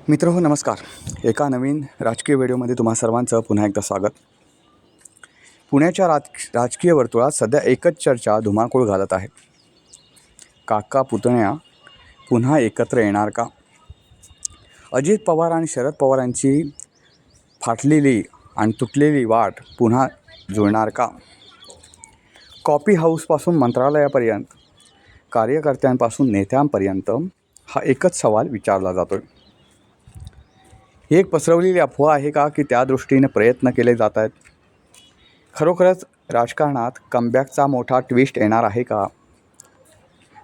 मित्रहो नमस्कार. एका नवीन राजकीय व्हिडिओमध्ये तुम्हा सर्वांचं पुन्हा एकदा स्वागत. पुण्याच्या राजकीय वर्तुळात सध्या एकच चर्चा धुमाकूळ घालत आहे. काका पुतण्या पुन्हा एकत्र येणार का? अजित पवार आणि शरद पवारांची फाटलेली आणि तुटलेली वाट पुन्हा जुळणार का? कॉफी हाऊसपासून मंत्रालयापर्यंत, कार्यकर्त्यांपासून नेत्यांपर्यंत हा एकच सवाल विचारला जातो. ही एक पसरवलेली अफवा आहे का की त्या दृष्टीने प्रयत्न केले जात आहेत? खरोखरच राजकारणात कमबॅकचा मोठा ट्विस्ट येणार आहे का?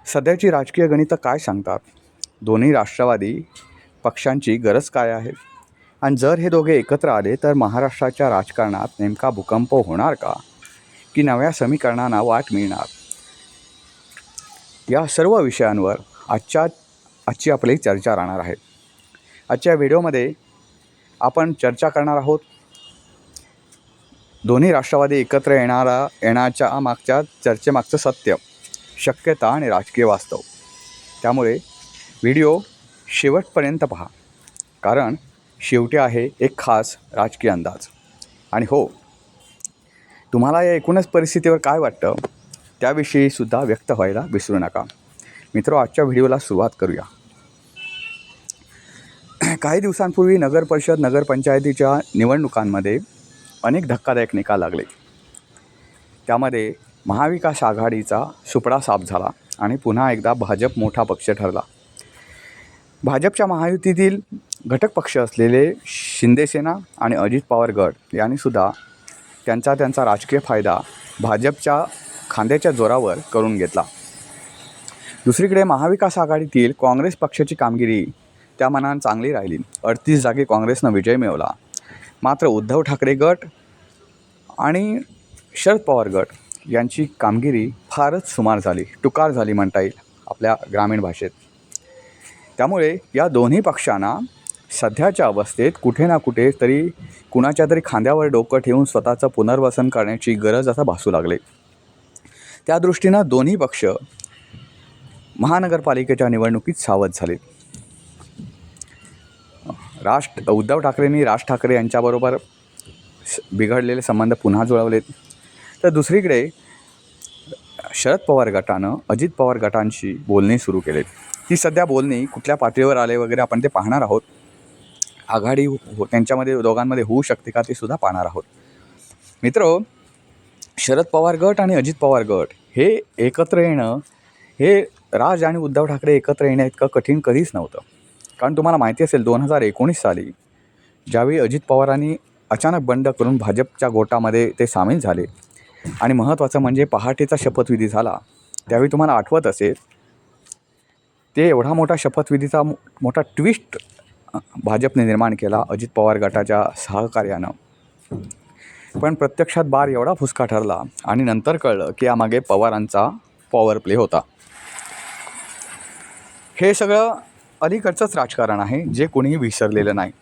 सध्याची राजकीय गणितं काय सांगतात? दोन्ही राष्ट्रवादी पक्षांची गरज काय आहे? आणि जर हे दोघे एकत्र आले तर महाराष्ट्राच्या राजकारणात नेमका भूकंप होणार का की नव्या समीकरणांना वाट मिळणार? या सर्व विषयांवर आजची आपली चर्चा राहणार आहे. आजच्या व्हिडिओमध्ये आपण चर्चा करणार आहोत दोन्ही राष्ट्रवादी एकत्र येण्याच्या मागच्या चर्चेमागचं सत्य, शक्यता आणि राजकीय वास्तव. त्यामुळे व्हिडिओ शेवटपर्यंत पहा, कारण शेवटी आहे एक खास राजकीय अंदाज. आणि हो, तुम्हाला या एकूणच परिस्थितीवर काय वाटतं त्याविषयीसुद्धा व्यक्त व्हायला विसरू नका. मित्र, आजच्या व्हिडिओला सुरुवात करूया. काही दिवसांपूर्वी नगरपरिषद नगरपंचायतीच्या निवडणुकांमध्ये अनेक धक्कादायक निकाल लागले. त्यामध्ये महाविकास आघाडीचा सुपडा साफ झाला आणि पुन्हा एकदा भाजप मोठा पक्ष ठरला. भाजपच्या महायुतीतील घटक पक्ष असलेले शिंदेसेना आणि अजित पवार गट यांनीसुद्धा त्यांचा राजकीय फायदा भाजपच्या खांद्याच्या जोरावर करून घेतला. दुसरीकडे महाविकास आघाडीतील काँग्रेस पक्षाची कामगिरी त्या मानाने चांगली राहिली. 38 जागी काँग्रेसनं विजय मिळवला. मात्र उद्धव ठाकरे गट आणि शरद पवार गट यांची कामगिरी फारच सुमार झाली, टुकार झाली म्हणता येईल आपल्या ग्रामीण भाषेत. त्यामुळे या दोन्ही पक्षांना सध्याच्या अवस्थेत कुठे ना कुठे तरी कुणाच्या तरी खांद्यावर डोकं ठेवून स्वतःचं पुनर्वसन करण्याची गरज आता भासू लागली. त्या दृष्टीनं दोन्ही पक्ष महानगरपालिकेच्या निवडणुकीत सावध झाले. उद्धव ठाकरेंनी राज ठाकरे यांच्याबरोबर बिघडलेले संबंध पुन्हा जुळवलेत, तर दुसरीकडे शरद पवार गटानं अजित पवार गटांशी बोलणी सुरू केलेत. ती सध्या बोलणी कुठल्या पातळीवर आले वगैरे आपण ते पाहणार आहोत. आघाडी त्यांच्यामध्ये दोघांमध्ये होऊ शकते का ते सुद्धा पाहणार आहोत. मित्र, शरद पवार गट आणि अजित पवार गट हे एकत्र येणं, हे राज आणि उद्धव ठाकरे एकत्र येणं इतकं कठीण कधीच नव्हतं. कारण तुम्हाला माहिती असेल 2019 साली ज्यावेळी अजित पवारांनी अचानक बंड करून भाजपच्या गोटामध्ये ते सामील झाले आणि महत्त्वाचं म्हणजे पहाटेचा शपथविधी झाला, त्यावेळी तुम्हाला आठवत असेल ते एवढा मोठा शपथविधीचा मोठा ट्विस्ट भाजपने निर्माण केला अजित पवार गटाच्या सहकार्यानं. पण प्रत्यक्षात बार एवढा फुसका ठरला आणि नंतर कळलं की यामागे पवारांचा पॉवर प्ले होता. हे सगळं अलीकडचंच राजकारण आहे जे कोणीही विसरलेलं नाही.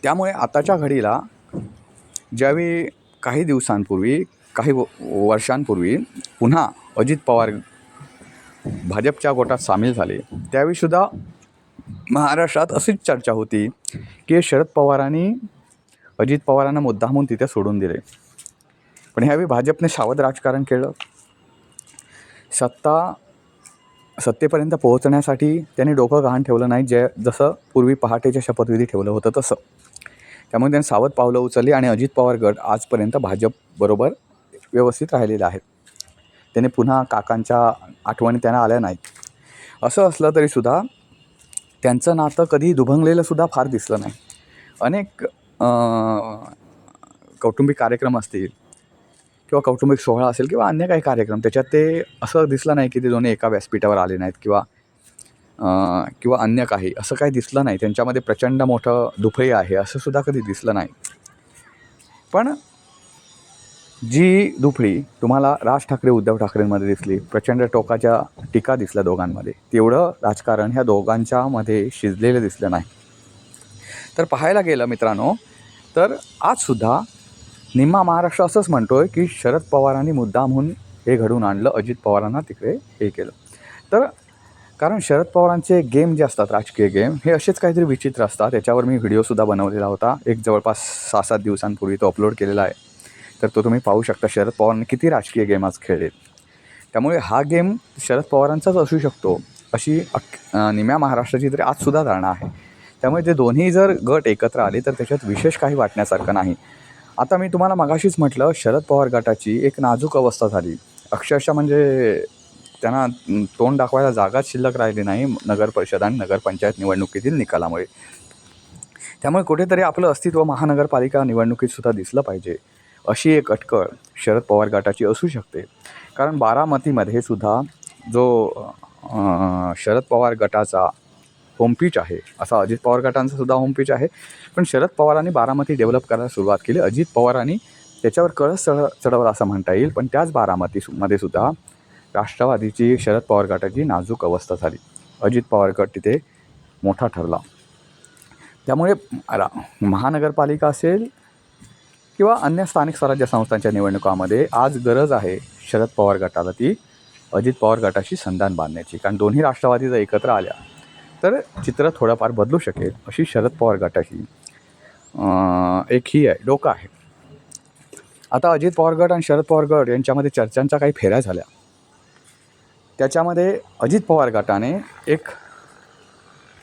त्यामुळे आताच्या घडीला ज्यावेळी काही दिवसांपूर्वी, काही वर्षांपूर्वी पुन्हा अजित पवार भाजपच्या गोटात सामील झाले, त्यावेळीसुद्धा महाराष्ट्रात अशीच चर्चा होती की शरद पवारांनी अजित पवारांना मुद्दामून तिथे सोडून दिले. पण ह्यावेळी भाजपने सावध राजकारण केलं. सत्तेपर्यंत पोहोचण्यासाठी त्यांनी डोकं गहाण ठेवलं नाही, जसं पूर्वी पहाटेच्या शपथविधी ठेवलं होतं तसं. त्यामुळे त्यांनी सावध पावलं उचलली आणि अजित पवार गट आजपर्यंत भाजपबरोबर व्यवस्थित राहिलेला आहे. त्याने पुन्हा काकांच्या आठवणी त्यांना आल्या नाहीत. असं असलं तरीसुद्धा त्यांचं नातं कधी दुभंगलेलंसुद्धा फार दिसलं नाही. अनेक कौटुंबिक कार्यक्रम असतील किंवा कौटुंबिक सोहळा असेल किंवा अन्य काही कार्यक्रम, त्याच्यात ते असं दिसलं नाही की ते दोन्ही एका व्यासपीठावर आले नाहीत किंवा अन्य काही असं काही दिसलं नाही. त्यांच्यामध्ये प्रचंड मोठं दुफळी आहे असं सुद्धा कधी दिसलं नाही. पण जी दुफळी तुम्हाला राज ठाकरे उद्धव ठाकरेंमध्ये दिसली, प्रचंड टोकाच्या टीका दिसल्या दोघांमध्ये, तेवढं राजकारण ह्या दोघांच्यामध्ये शिजलेलं दिसलं नाही. तर पाहायला गेलं मित्रांनो, तर आजसुद्धा निम्मा महाराष्ट्र असंच म्हणतोय की शरद पवारांनी मुद्दामहून हे घडवून आणलं, अजित पवारांना तिकडे हे केलं. तर कारण शरद पवारांचे गेम जे असतात, राजकीय गेम, हे असेच काहीतरी विचित्र असतात. याच्यावर मी व्हिडिओसुद्धा बनवलेला होता, एक जवळपास 6-7 दिवसांपूर्वी तो अपलोड केलेला आहे. तर तो तुम्ही पाहू शकता, शरद पवारांनी किती राजकीय गेम आज खेळलेत. त्यामुळे हा गेम शरद पवारांचाच असू शकतो, अशी निम्या महाराष्ट्राची तरी आजसुद्धा धारणा आहे. त्यामुळे ते दोन्ही जर गट एकत्र आले तर त्याच्यात विशेष काही वाटण्यासारखं नाही. आता मी तुम्हाला मगाशीच म्हटलं, शरद पवार गटाची एक नाजूक अवस्था झाली. अक्षरशः म्हणजे त्यांना तोंड दाखवायला जागाच शिल्लक राहिली नाही नगर परिषद आणि नगरपंचायत निवडणुकीतील निकालामुळे. त्यामुळे कुठेतरी आपलं अस्तित्व महानगरपालिका निवडणुकीतसुद्धा दिसलं पाहिजे, अशी एक अटकळ शरद पवार गटाची असू शकते. कारण बारामतीमध्ये सुद्धा जो शरद पवार गटाचा होम पिच आहे, असा अजित पवार गटांचा सुद्धा होम पिच आहे. पण शरद पवारांनी बारामती डेव्हलप करायला सुरुवात केली. अजित पवारांनी त्याच्यावर कळस चढवला असं म्हणता येईल. पण त्याच बारामतीमध्ये सुद्धा राष्ट्रवादीची शरद पवार गटाची नाजूक अवस्था झाली. अजित पवार गट तिथे मोठा ठरला. त्यामुळे महानगरपालिका असेल किंवा अन्य स्थानिक स्वराज्य संस्थांच्या निवडणुकामध्ये आज गरज आहे शरद पवार गटाला ती अजित पवार गटाशी संधान बांधण्याची. कारण दोन्ही राष्ट्रवादी जर एकत्र आल्या तर चित्र थोडंफार बदलू शकेल, अशी शरद पवार गटाची एक ही आहे, डोकं आहे. आता अजित पवार गट आणि शरद पवार गट यांच्यामध्ये चर्चांच्या काही फेऱ्या झाल्या. त्याच्यामध्ये अजित पवार गटाने एक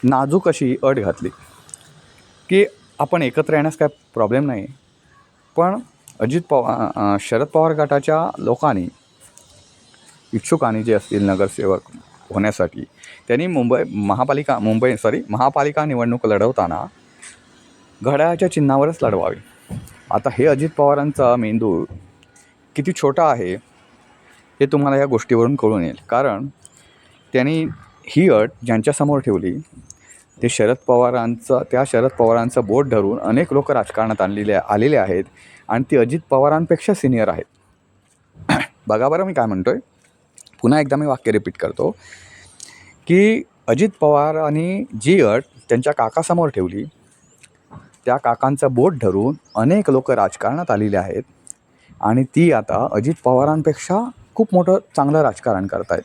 नाजूक अशी अट घातली की आपण एकत्र येण्यास काय प्रॉब्लेम नाही, पण शरद पवार गटाच्या लोकांनी, इच्छुकांनी जे असतील नगरसेवक होण्यासाठी, त्यांनी महापालिका निवडणूक लढवताना घड्याळाच्या चिन्हावरच लढवावी. आता हे अजित पवारांचा मेंदू किती छोटा आहे हे तुम्हाला या गोष्टीवरून कळून येईल. कारण त्यांनी ही अट ज्यांच्यासमोर ठेवली ते शरद पवारांचं बोट धरून अनेक लोक राजकारणात आलेले आहेत आणि ती अजित पवारांपेक्षा सिनियर आहेत. बघा बरं मी काय म्हणतो आहे, पुन्हा एकदा मी वाक्य रिपीट करतो की अजित पवारांनी जी अट त्यांच्या काकासमोर ठेवली, त्या काकांचं बोट धरून अनेक लोक राजकारणात आलेले आहेत आणि ती आता अजित पवारांपेक्षा खूप मोठं चांगलं राजकारण करत आहेत.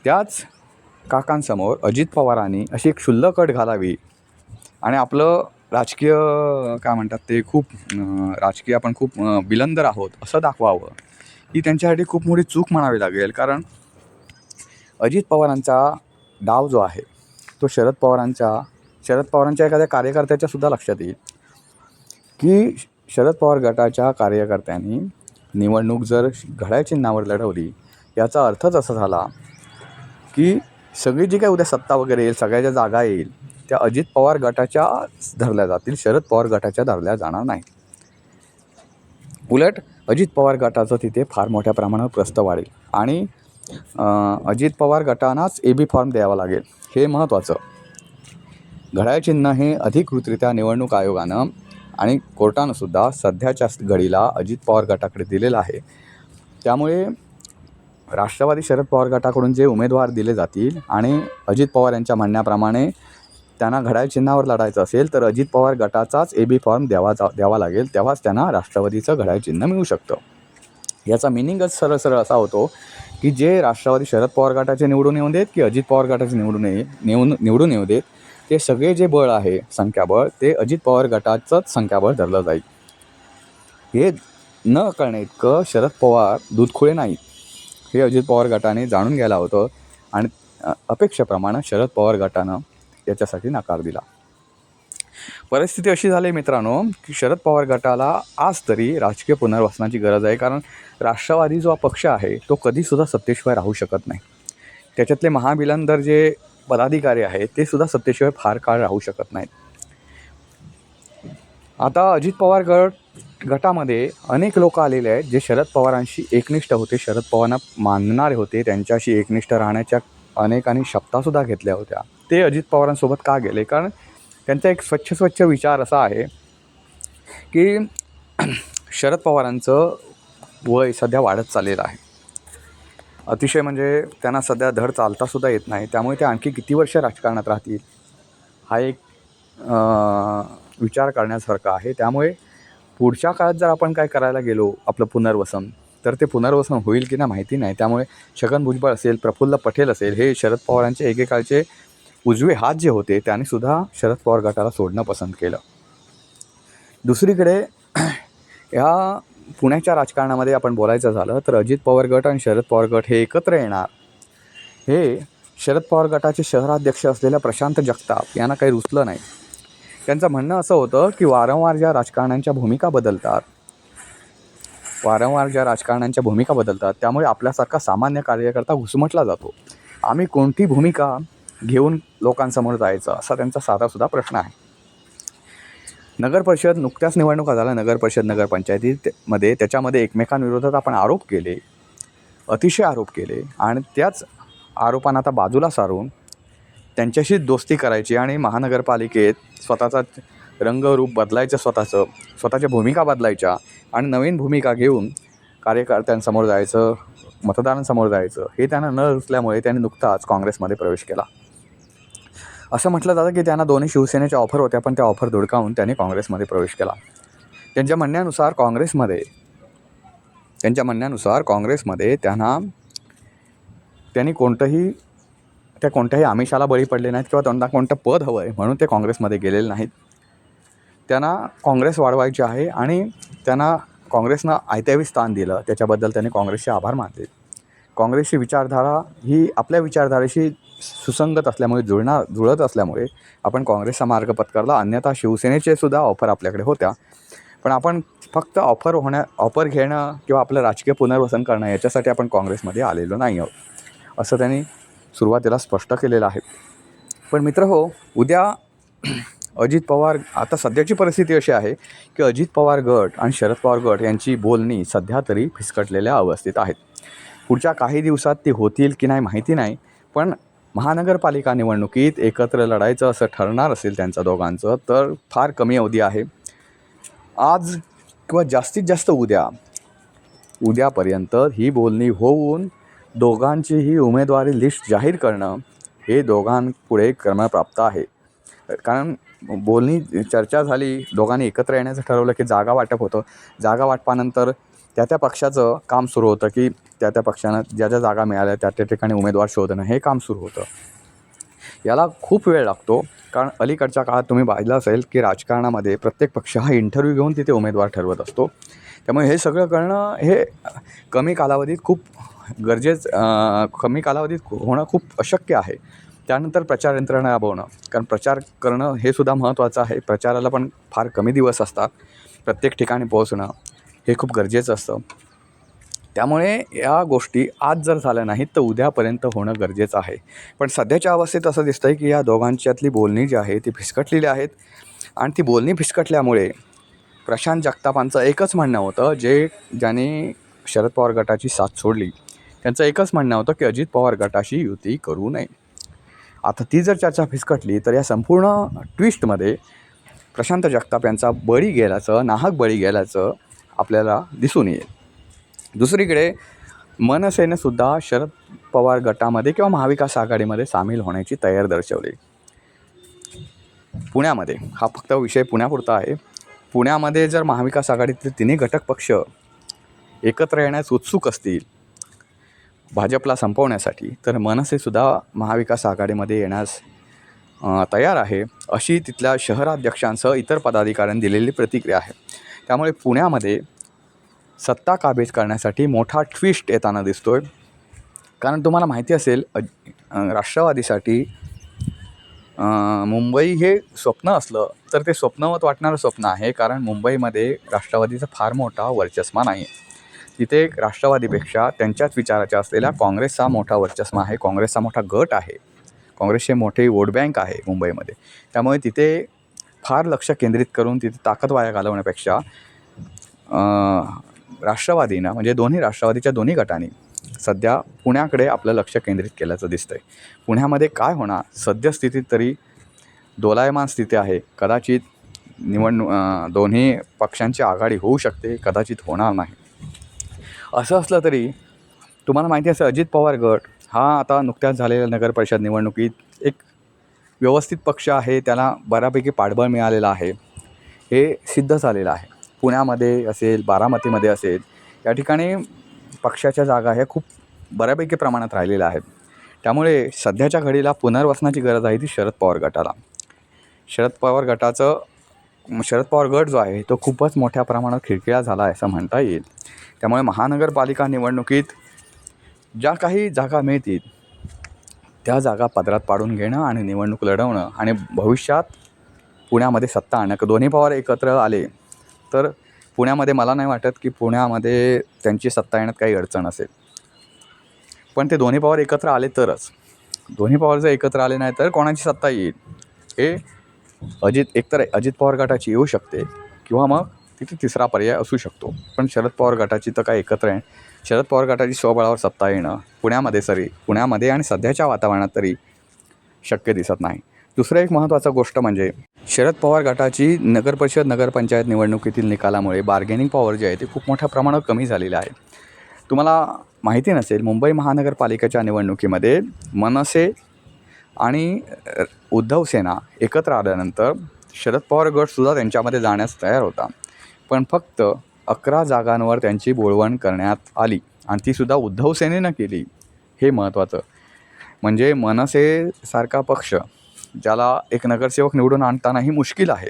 त्याच काकांसमोर अजित पवारांनी अशी एक क्षुल्लक अट घालावी आणि आपलं राजकीय काय म्हणतात ते राजकीय आपण खूप बिलंदर आहोत असं दाखवावं, ही त्यांच्यासाठी खूप मोठी चूक म्हणावी लागेल. कारण अजित पवारांचा डाव जो आहे तो शरद पवारांच्या एखाद्या कार्यकर्त्याच्या सुद्धा लक्षात येईल की शरद पवार गटाच्या कार्यकर्त्यांनी निवडणूक जर घड्याळ चिन्हावर लढवली, याचा अर्थच असा झाला की सगळी जी काही उद्या सत्ता वगैरे येईल, सगळ्या ज्या जागा येईल त्या अजित पवार गटाच्या धरल्या जातील, शरद पवार गटाच्या धरल्या जाणार नाही. उलट अजित पवार गटाचं तिथे फार मोठ्या प्रमाणावर प्रस्थ वाढेल आणि अजित पवार गटांनाच AB फॉर्म द्यावा लागेल. हे महत्त्वाचं. घड्याळ चिन्ह हे अधिकृतरित्या निवडणूक आयोगानं आणि कोर्टानंसुद्धा सध्याच्या घडीला अजित पवार गटाकडे दिलेलं आहे. त्यामुळे राष्ट्रवादी शरद पवार गटाकडून जे उमेदवार दिले जातील आणि अजित पवार यांच्या म्हणण्याप्रमाणे त्यांना घड्याळ चिन्हावर लढायचं असेल तर अजित पवार गटाचाच AB फॉर्म द्यावा लागेल, तेव्हाच त्यांना राष्ट्रवादीचं घड्याळ चिन्ह मिळू शकतं. याचा मिनिंगच सरळ असा होतो की जे राष्ट्रवादी शरद पवार गटाचे निवडून येऊ देत की अजित पवार गटाचे निवडून येऊ देत, ते सगळे जे बळ आहे संख्याबळ, ते अजित पवार गटाचंच संख्याबळ धरलं जाईल. हे न कळणे इतकं शरद पवार दूधखुळे नाहीत, हे अजित पवार गटाने जाणून घ्यायला होतं आणि अपेक्षेप्रमाणे शरद पवार गटानं याच्यासाठी नकार दिला. परिस्थिती अशी झाली मित्रांनो की शरद पवार गटाला आज तरी राजकीय पुनर्वसनाची गरज आहे. कारण राष्ट्रवादी जो पक्ष आहे तो कधीसुद्धा सत्तेशिवाय राहू शकत नाही. त्याच्यातले महाबिलंदर जे पदाधिकारी आहेत ते सुद्धा सत्तेशिवाय फार काळ राहू शकत नाहीत. आता अजित पवार गटामध्ये अनेक लोक आलेले आहेत जे शरद पवारांशी एकनिष्ठ होते, शरद पवारांना मानणारे होते, त्यांच्याशी एकनिष्ठ राहण्याच्या अनेकांनी शपथासुद्धा घेतल्या होत्या. ते अजित पवारांसोबत का गेले? कारण त्यांचा एक स्वच्छ विचार असा आहे की शरद पवारांचं वय सध्या वाढत चाललेलं आहे. अतिशय म्हणजे त्यांना सध्या धड चालतासुद्धा येत नाही. त्यामुळे ते आणखी किती वर्ष राजकारणात राहतील हा एक विचार करण्यासारखा आहे. त्यामुळे पुढच्या काळात जर आपण काय करायला गेलो आपलं पुनर्वसन, तर ते पुनर्वसन होईल की नाही माहिती नाही. त्यामुळे छगन भुजबळ असेल, प्रफुल्ल पटेल असेल, हे शरद पवारांचे एकेकाळचे उजवे हात जे होते त्यांनीसुद्धा शरद पवार गटाला सोडणं पसंत केलं. दुसरीकडे ह्या पुण्याच्या राजकारणामध्ये आपण बोलायचं झालं तर अजित पवार गट आणि शरद पवार गट हे एकत्र येणार, हे शरद पवार गटाचे शहराध्यक्ष असलेल्या प्रशांत जगताप यांना काही रुचलं नाही. त्यांचं म्हणणं असं होतं की वारंवार ज्या राजकारण्यांच्या भूमिका बदलतात त्यामुळे आपल्यासारखा सामान्य कार्यकर्ता घुसमटला जातो. आम्ही कोणती भूमिका घेऊन लोकांसमोर जायचं असा त्यांचा साधासुद्धा प्रश्न आहे. नगरपरिषद नुकत्याच निवडणुका झाल्या, नगरपरिषद नगरपंचायतीमध्ये त्याच्यामध्ये एकमेकांविरोधात आपण अतिशय आरोप केले आणि त्याच आरोपांना आता बाजूला सारून त्यांच्याशी दोस्ती करायची आणि महानगरपालिकेत स्वतःचा रंगरूप बदलायचं, स्वतःच्या भूमिका बदलायच्या आणि नवीन भूमिका घेऊन कार्यकर्त्यांसमोर जायचं, मतदारांसमोर जायचं, हे त्यांना न रुचल्यामुळे त्यांनी नुकताच काँग्रेसमध्ये प्रवेश केला. असं म्हटलं जातं की त्यांना दोन्ही शिवसेनेच्या ऑफर होत्या, पण त्या ऑफर धुडकावून त्यांनी काँग्रेसमध्ये प्रवेश केला. त्यांच्या म्हणण्यानुसार काँग्रेसमध्ये त्यांनी कोणत्याही आमिषाला बळी पडले नाहीत किंवा त्यांना कोणतं पद हवं आहे म्हणून ते काँग्रेसमध्ये गेलेले नाहीत. त्यांना काँग्रेस वाढवायची आहे आणि त्यांना काँग्रेसनं आयत्यावी स्थान दिलं, त्याच्याबद्दल त्यांनी काँग्रेसचे आभार मानले. काँग्रेसची विचारधारा ही आपल्या विचारधारेशी सुसंगत असल्यामुळे, जुळत असल्यामुळे आपण काँग्रेसचा मार्ग पत्करला. अन्यथा शिवसेनेचे सुद्धा ऑफर आपल्याकडे होत्या, पण आपण फक्त ऑफर घेणं किंवा आपलं राजकीय पुनर्वसन करणं याच्यासाठी आपण काँग्रेसमध्ये आलेलो नाही आहोत, असं त्यांनी सुरुवातीला स्पष्ट केलेलं आहे. पण मित्रहो, उद्या अजित पवार, आता सध्याची परिस्थिती अशी आहे की अजित पवार गट आणि शरद पवार गट यांची बोलणी सध्या तरी फिसकटलेल्या अवस्थेत आहेत. पुढच्या काही दिवसात ती होतील की नाही माहिती नाही, पण महानगरपालिका निवडणुकीत एकत्र लढायचं असं ठरणार असेल त्यांच्या दोघांचं तर फार कमी अवधी आहे. आज किंवा जास्तीत जास्त उद्यापर्यंत ही बोलणी होऊन दोघांचीही उमेदवारी लिस्ट जाहीर करणं हे दोघांपुढे क्रमप्राप्त आहे. कारण चर्चा झाली, दोघांनी एकत्र येण्याचं ठरवलं की जागा वाटप होतं. जागा वाटपानंतर त्या पक्षाचं काम सुरू होतं की त्या पक्षानं ज्या जागा मिळाल्या त्या ठिकाणी उमेदवार शोधणं हे काम सुरू होतं. याला खूप वेळ लागतो, कारण अलीकडच्या काळात तुम्ही पाहिलं असेल की राजकारणामध्ये प्रत्येक पक्ष हा इंटरव्ह्यू घेऊन तिथे उमेदवार ठरवत असतो. त्यामुळे हे सगळं करणं हे कमी कालावधीत होणं खूप अशक्य आहे. त्यानंतर प्रचार यंत्रणा राबवणं, कारण प्रचार करणं हे सुद्धा महत्त्वाचं आहे. प्रचाराला पण फार कमी दिवस असतात, प्रत्येक ठिकाणी पोहोचणं हे खूप गरजेचं असतं. त्यामुळे या गोष्टी आज जर झाल्या नाहीत तर उद्यापर्यंत होणं गरजेचं आहे. पण सध्याच्या अवस्थेत असं दिसतं आहे की या दोघांच्यातली बोलणी जी आहे ती फिसकटलेली आहेत आणि ती बोलणी फिसकटल्यामुळे प्रशांत जगतापांचं एकच म्हणणं होतं, ज्याने शरद पवार गटाची साथ सोडली, त्यांचं एकच म्हणणं होतं की अजित पवार गटाशी युती करू नये. आता ती जर चर्चा फिसकटली तर या संपूर्ण ट्विस्टमध्ये प्रशांत जगताप यांचा नाहक बळी गेल्याचं आपल्याला दिसून येईल. दुसरीकडे मनसेनेसुद्धा शरद पवार गटामध्ये किंवा महाविकास आघाडीमध्ये सामील होण्याची तयारी दर्शवली. पुण्यामध्ये, हा फक्त विषय पुण्यापुरता आहे, पुण्यामध्ये जर महाविकास आघाडीतले तिन्ही घटक पक्ष एकत्र येण्यास उत्सुक असतील भाजपला संपवण्यासाठी, तर मनसेसुद्धा महाविकास आघाडीमध्ये येण्यास तयार आहे, अशी तिथल्या शहराध्यक्षांसह इतर पदाधिकाऱ्यांनी दिलेली प्रतिक्रिया आहे. त्यामुळे पुण्यामध्ये सत्ता काबीज करण्यासाठी मोठा ट्विस्ट येताना दिसतोय. कारण तुम्हाला माहिती असेल राष्ट्रवादीसाठी मुंबई हे स्वप्न असलं तर ते स्वप्नवत वाटणारं स्वप्न आहे. कारण मुंबईमध्ये राष्ट्रवादीचा फार मोठा वर्चस्व नाही आहे. तिथे राष्ट्रवादीपेक्षा त्यांच्याच विचाराच्या असलेल्या काँग्रेसचा मोठा वर्चस्व आहे, काँग्रेसचा मोठा गट आहे, काँग्रेसचे मोठे वोट बँक आहे मुंबईमध्ये. त्यामुळे तिथे फार लक्ष केंद्रित करून तिथे ताकद वाया घालवण्यापेक्षा राष्ट्रवादीनं, म्हणजे राष्ट्रवादीच्या दोन्ही गटांनी सध्या पुण्याकडे आपलं लक्ष केंद्रित केल्याचं दिसतंय. पुण्यामध्ये काय होणार, सद्यस्थितीत तरी दोलायमान स्थिती आहे. कदाचित दोन्ही पक्षांची आघाडी होऊ शकते, कदाचित होणार नाही. असं असलं तरी तुम्हाला माहिती असेल अजित पवार गट हा आता नुकत्याच झालेल्या नगरपरिषद निवडणुकीत एक व्यवस्थित पक्ष आहे, त्याला बऱ्यापैकी पाठबळ मिळालेलं आहे, हे सिद्ध झालेलं आहे. पुण्यामध्ये असेल, बारामतीमध्ये असेल, या ठिकाणी पक्षाच्या जागा ह्या खूप बऱ्यापैकी प्रमाणात राहिलेल्या आहेत. त्यामुळे सध्याच्या घडीला पुनर्वसनाची गरज आहे ती शरद पवार गटाला. शरद पवार गट जो आहे तो खूपच मोठ्या प्रमाणात खिळखिळा झाला आहे असं म्हणता येईल. त्यामुळे महानगरपालिका निवडणुकीत ज्या काही जागा मिळतील त्या जागा पदरात पाडून घेणं आणि निवडणूक लढवणं आणि भविष्यात पुण्यामध्ये सत्ता आणणं. दोन्ही पवार एकत्र आले तर पुण्यामध्ये मला नाही वाटत की पुण्यामध्ये त्यांची सत्ता येण्यात काही अडचण असेल. पण ते दोन्ही पवार एकत्र आले तरच. दोन्ही पवार जर एकत्र आले नाही तर कोणाची सत्ता येईल हे एकतर अजित पवार गटाची येऊ शकते किंवा मग तिथे तिसरा पर्याय असू शकतो. पण शरद पवार गटाची तर काय एकत्र आहे. शरद पवार गटाची स्वबळावर सत्ता येणं पुण्यामध्ये आणि सध्याच्या वातावरणात तरी शक्य दिसत नाही. दुसरं एक महत्त्वाचं गोष्ट म्हणजे शरद पवार गटाची नगरपरिषद नगरपंचायत निवडणुकीतील निकालामुळे बार्गेनिंग पॉवर जे आहे ते खूप मोठ्या प्रमाणात कमी झालेलं आहे. तुम्हाला माहिती नसेल, मुंबई महानगरपालिकेच्या निवडणुकीमध्ये मनसे आणि उद्धव सेना एकत्र आल्यानंतर शरद पवार गटसुद्धा त्यांच्यामध्ये जाण्यास तयार होता. पण फक्त 11 जागांवर त्यांची बोळवण करण्यात आली आणि तीसुद्धा उद्धव सेनेनं केली. हे महत्त्वाचं. म्हणजे मनसेसारखा पक्ष ज्याला एक नगरसेवक निवडून आणतानाही मुश्किल आहे,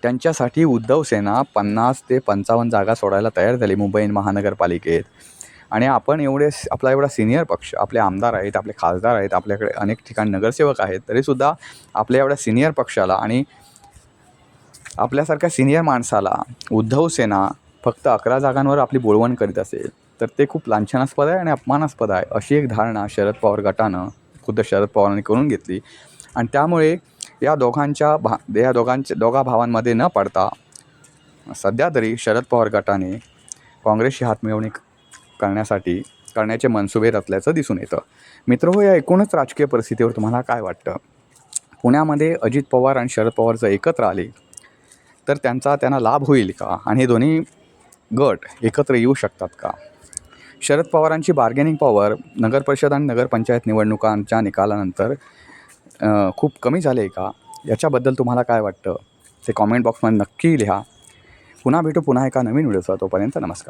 त्यांच्यासाठी उद्धव सेना 50 ते 55 जागा सोडायला तयार झाली मुंबई महानगरपालिकेत. आणि आपण आपला एवढा सिनियर पक्ष, आपले आमदार आहेत, आपले खासदार आहेत, आपल्याकडे अनेक ठिकाणी नगरसेवक आहेत, तरीसुद्धा आपल्या एवढ्या सिनियर पक्षाला आणि आपल्यासारख्या सिनियर माणसाला उद्धव सेना फक्त 11 जागांवर आपली बोळवण करीत असेल तर ते खूप लांछनास्पद आहे आणि अपमानास्पद आहे. अशी एक धारणा शरद पवार गटानं खुद्द शरद पवारांनी करून घेतली. आणि त्यामुळे या दोघा भावांमध्ये न पडता सध्या तरी शरद पवार गटाने काँग्रेसशी हातमिळवणी करण्याचे मनसुबे रचल्याचं दिसून येतं. मित्रहो, या एकूणच राजकीय परिस्थितीवर तुम्हाला काय वाटतं? पुण्यामध्ये अजित पवार आणि शरद पवार जर एकत्र आले तर त्यांना लाभ होईल का? आणि हे दोन्ही गट एकत्र येऊ शकतात का? शरद पवारांची बार्गेनिंग पॉवर नगरपरिषद आणि नगरपंचायत निवडणुकांच्या निकालानंतर खूप कमी झाले आहे का? याच्याबद्दल तुम्हाला काय वाटतं ते कॉमेंट बॉक्समध्ये नक्की लिहा. पुन्हा भेटू एका नवीन व्हिडिओचा. तोपर्यंत नमस्कार.